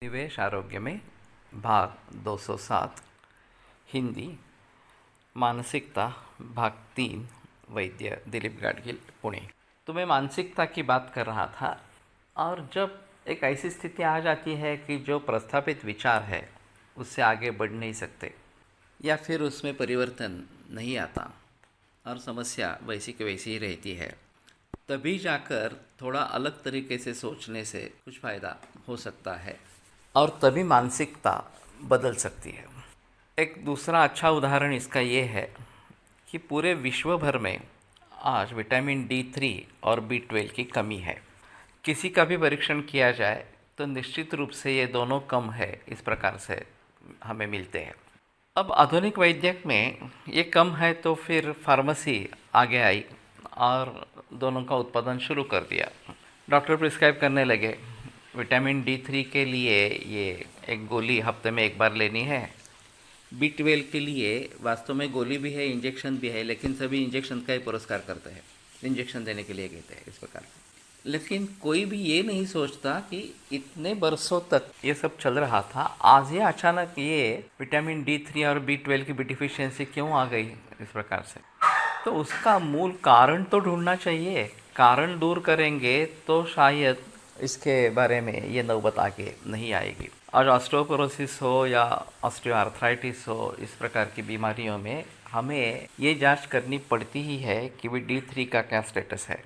निवेश आरोग्य में भाग 207 हिंदी मानसिकता भाग 3 वैद्य दिलीप गाडगिल पुणे। तो मैं मानसिकता की बात कर रहा था और जब एक ऐसी स्थिति आ जाती है कि जो प्रस्थापित विचार है उससे आगे बढ़ नहीं सकते या फिर उसमें परिवर्तन नहीं आता और समस्या वैसी की वैसी ही रहती है, तभी जाकर थोड़ा अलग तरीके से सोचने से कुछ फ़ायदा हो सकता है और तभी मानसिकता बदल सकती है। एक दूसरा अच्छा उदाहरण इसका ये है कि पूरे विश्व भर में आज विटामिन D3 और B12 की कमी है। किसी का भी परीक्षण किया जाए तो निश्चित रूप से ये दोनों कम है, इस प्रकार से हमें मिलते हैं। अब आधुनिक वैद्यक में ये कम है तो फिर फार्मेसी आगे आई और दोनों का उत्पादन शुरू कर दिया। डॉक्टर प्रिस्क्राइब करने लगे विटामिन D3 के लिए ये एक गोली हफ्ते में एक बार लेनी है। B12 के लिए वास्तव में गोली भी है, इंजेक्शन भी है, लेकिन सभी इंजेक्शन का ही पुरस्कार करते हैं, इंजेक्शन देने के लिए कहते हैं इस प्रकार से। लेकिन कोई भी ये नहीं सोचता कि इतने बरसों तक ये सब चल रहा था, आज ये अचानक ये विटामिन D3 और B12 की डिफिशियंसी क्यों आ गई इस प्रकार से। तो उसका मूल कारण तो ढूंढना चाहिए। कारण दूर करेंगे तो शायद इसके बारे में ये नौबत आगे नहीं आएगी। आज ऑस्टियोपोरोसिस हो या ऑस्टियोआर्थराइटिस हो, इस प्रकार की बीमारियों में हमें ये जांच करनी पड़ती ही है कि भी D3 का क्या स्टेटस है।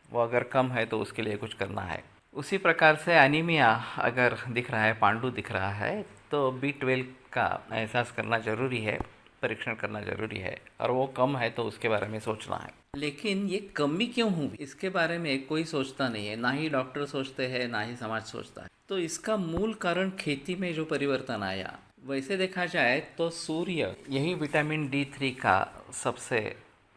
वो अगर कम है तो उसके लिए कुछ करना है। उसी प्रकार से एनीमिया अगर दिख रहा है, पांडु दिख रहा है, तो B12 का एहसास करना ज़रूरी है, परीक्षण करना ज़रूरी है और वो कम है तो उसके बारे में सोचना है। लेकिन ये कमी क्यों हुई इसके बारे में कोई सोचता नहीं है, ना ही डॉक्टर सोचते हैं, ना ही समाज सोचता है। तो इसका मूल कारण खेती में जो परिवर्तन आया, वैसे देखा जाए तो सूर्य यही विटामिन D3 का सबसे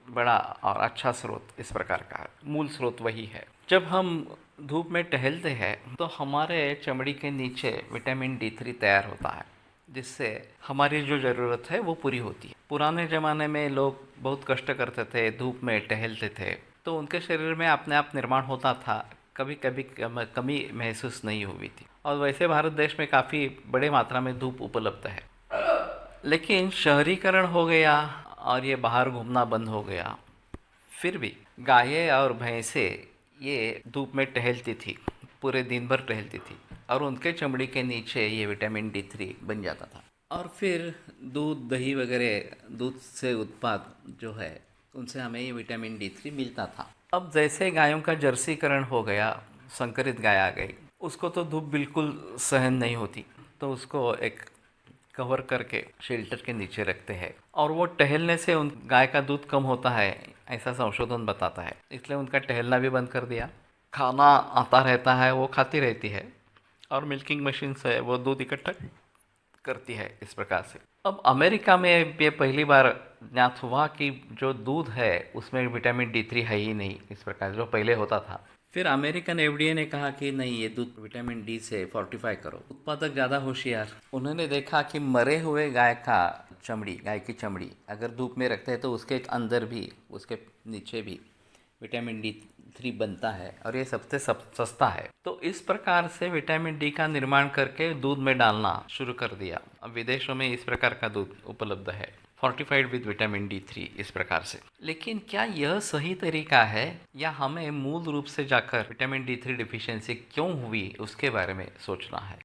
बड़ा और अच्छा स्रोत इस प्रकार का है। मूल स्रोत वही है। जब हम धूप में टहलते हैं तो हमारे चमड़ी के नीचे विटामिन D3 तैयार होता है, जिससे हमारी जो ज़रूरत है वो पूरी होती है। पुराने ज़माने में लोग बहुत कष्ट करते थे, धूप में टहलते थे, तो उनके शरीर में अपने आप निर्माण होता था, कभी कभी कमी महसूस नहीं हुई थी। और वैसे भारत देश में काफ़ी बड़े मात्रा में धूप उपलब्ध है। लेकिन शहरीकरण हो गया और ये बाहर घूमना बंद हो गया। फिर भी गायें और भैंसें ये धूप में टहलती थी, पूरे दिन भर टहलती थी और उनके चमड़ी के नीचे ये विटामिन D3 बन जाता था और फिर दूध, दही वगैरह दूध से उत्पाद जो है उनसे हमें ये विटामिन D3 मिलता था। अब जैसे गायों का जर्सीकरण हो गया, संकरित गाय आ गई, उसको तो धूप बिल्कुल सहन नहीं होती, तो उसको एक कवर करके शेल्टर के नीचे रखते हैं और वो टहलने से उन गाय का दूध कम होता है, ऐसा संशोधन बताता है। इसलिए उनका टहलना भी बंद कर दिया। खाना आता रहता है, वो खाती रहती है और मिल्किंग मशीन से वो दूध इकट्ठा करती है इस प्रकार से। अब अमेरिका में ये पहली बार ज्ञात हुआ कि जो दूध है उसमें विटामिन D3 है ही नहीं, इस प्रकार जो पहले होता था। फिर अमेरिकन FDA ने कहा कि नहीं, ये दूध विटामिन D से फोर्टिफाई करो। उत्पादक ज़्यादा होशियार, उन्होंने देखा कि मरे हुए गाय की चमड़ी अगर धूप में रखते हैं तो उसके अंदर भी, उसके नीचे भी विटामिन D3 बनता है और ये सबसे सस्ता है। तो इस प्रकार से विटामिन D का निर्माण करके दूध में डालना शुरू कर दिया। अब विदेशों में इस प्रकार का दूध उपलब्ध है, फोर्टिफाइड विद विटामिन D3 इस प्रकार से। लेकिन क्या यह सही तरीका है या हमें मूल रूप से जाकर विटामिन D3 डिफिशियंसी क्यों हुई उसके बारे में सोचना है।